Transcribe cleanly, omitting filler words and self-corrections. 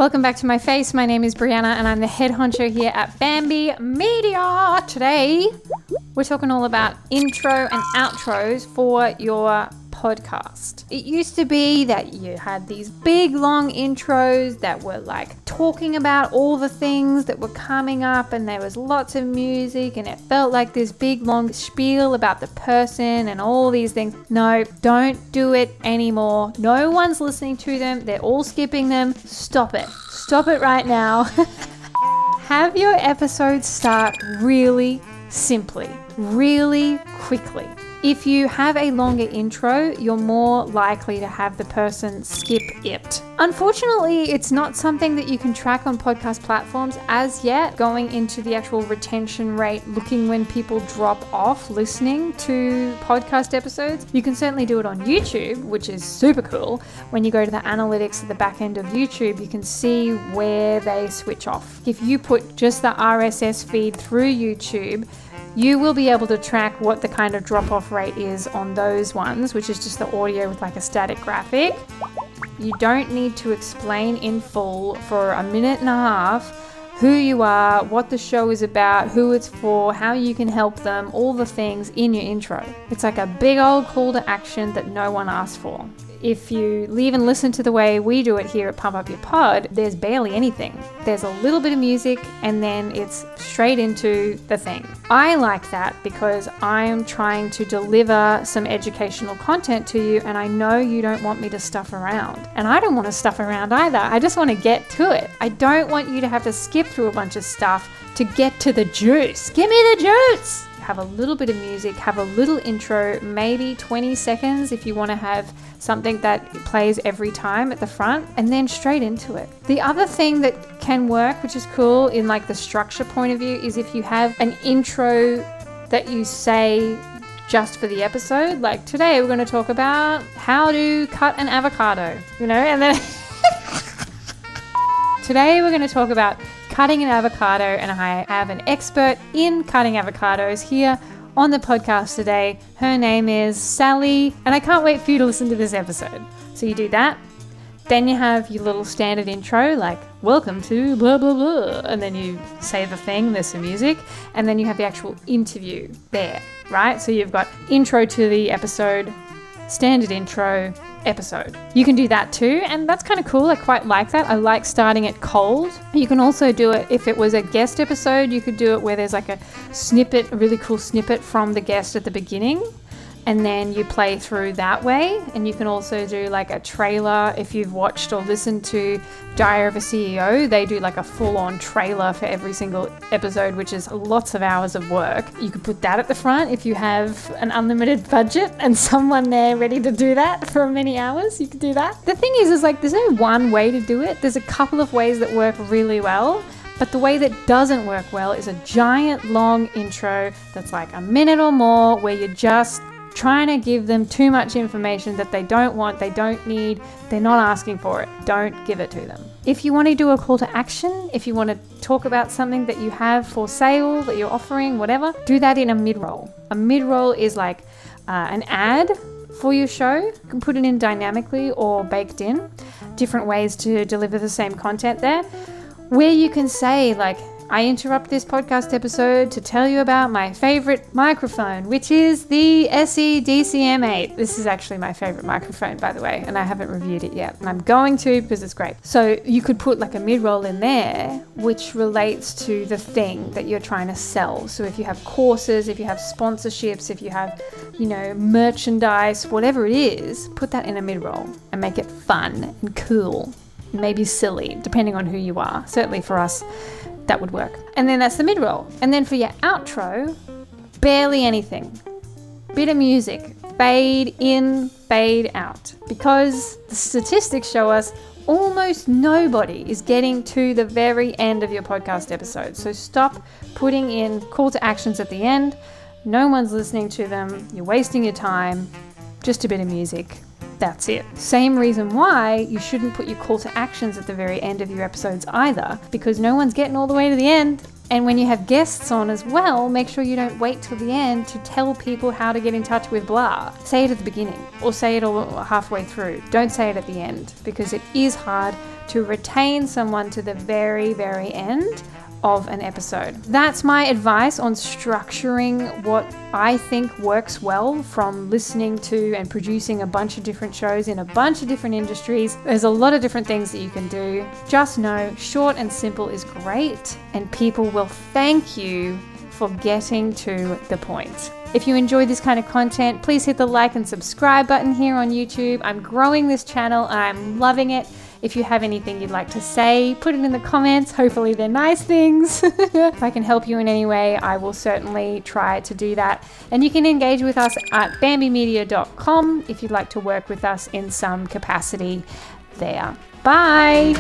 Welcome back to my face. My name is Brianna and I'm the head honcho here at Bambi Media. Today, we're talking all about intro and outros for your podcast. It used to be that you had these big long intros that were like talking about all the things that were coming up, and there was lots of music and it felt like this big long spiel about the person and all these things. No, don't do it anymore. No one's listening to them. They're all skipping them. Stop it. Stop it right now. Have your episodes start really simply, really quickly. If you have a longer intro, you're more likely to have the person skip it. Unfortunately, it's not something that you can track on podcast platforms as yet, going into the actual retention rate, looking when people drop off listening to podcast episodes. You can certainly do it on YouTube, which is super cool. When you go to the analytics at the back end of YouTube, you can see where they switch off. If you put just the RSS feed through YouTube, you will be able to track what the kind of drop-off rate is on those ones, which is just the audio with like a static graphic. You don't need to explain in full for a minute and a half who you are, what the show is about, who it's for, how you can help them, all the things in your intro. It's like a big old call to action that no one asked for. If you leave and listen to the way we do it here at Pump Up Your Pod, there's barely anything. There's a little bit of music and then it's straight into the thing. I like that because I'm trying to deliver some educational content to you, and I know you don't want me to stuff around. And I don't want to stuff around either. I just want to get to it. I don't want you to have to skip through a bunch of stuff to get to the juice. Give me the juice! Have a little bit of music, have a little intro, maybe 20 seconds if you want to have something that plays every time at the front, and then straight into it. The other thing that can work, which is cool in like the structure point of view, is if you have an intro that you say just for the episode. Like today we're going to talk about how to cut an avocado, and then today we're going to talk about cutting an avocado, and I have an expert in cutting avocados here on the podcast today. Her name is Sally, and I can't wait for you to listen to this episode. So you do that, then you have your little standard intro like welcome to blah blah blah, and then you say the thing, there's some music, and then you have the actual interview there, right? So you've got intro to the episode, standard intro, episode. You can do that too, and that's kind of cool. I quite like that. I like starting it cold. You can also do it if it was a guest episode. You could do it where there's like a snippet, a really cool snippet from the guest at the beginning, and then you play through that way. And you can also do like a trailer. If you've watched or listened to Diary of a CEO, they do like a full-on trailer for every single episode, which is lots of hours of work. You could put that at the front if you have an unlimited budget and someone there ready to do that for many hours. You could do that. The thing is like there's no one way to do it. There's a couple of ways that work really well. But the way that doesn't work well is a giant long intro that's like a minute or more, where you're just trying to give them too much information that they don't want, they don't need, they're not asking for it. Don't give it to them. If you want to do a call to action, if you want to talk about something that you have for sale, that you're offering, whatever, do that in a mid-roll. A mid-roll is like an ad for your show. You can put it in dynamically or baked in. Different ways to deliver the same content there, where you can say like, I interrupt this podcast episode to tell you about my favorite microphone, which is the SE DCM8. This is actually my favorite microphone, by the way, and I haven't reviewed it yet, and I'm going to because it's great. So you could put like a mid-roll in there, which relates to the thing that you're trying to sell. So if you have courses, if you have sponsorships, if you have, merchandise, whatever it is, put that in a mid-roll and make it fun and cool, maybe silly, depending on who you are. Certainly for us, that would work. And then that's the mid-roll. And then for your outro, barely anything. Bit of music. Fade in, fade out. Because the statistics show us almost nobody is getting to the very end of your podcast episode. So stop putting in call to actions at the end. No one's listening to them. You're wasting your time. Just a bit of music. That's it. Same reason why you shouldn't put your call to actions at the very end of your episodes either, because no one's getting all the way to the end. And when you have guests on as well, make sure you don't wait till the end to tell people how to get in touch with blah. Say it at the beginning or say it all halfway through. Don't say it at the end, because it is hard to retain someone to the very, very end of an episode. That's my advice on structuring what I think works well from listening to and producing a bunch of different shows in a bunch of different industries. There's a lot of different things that you can do. Just know short and simple is great, and people will thank you for getting to the point. If you enjoy this kind of content, please hit the like and subscribe button here on YouTube. I'm growing this channel and I'm loving it. If you have anything you'd like to say, put it in the comments. Hopefully they're nice things. If I can help you in any way, I will certainly try to do that. And you can engage with us at bambimedia.com if you'd like to work with us in some capacity there. Bye!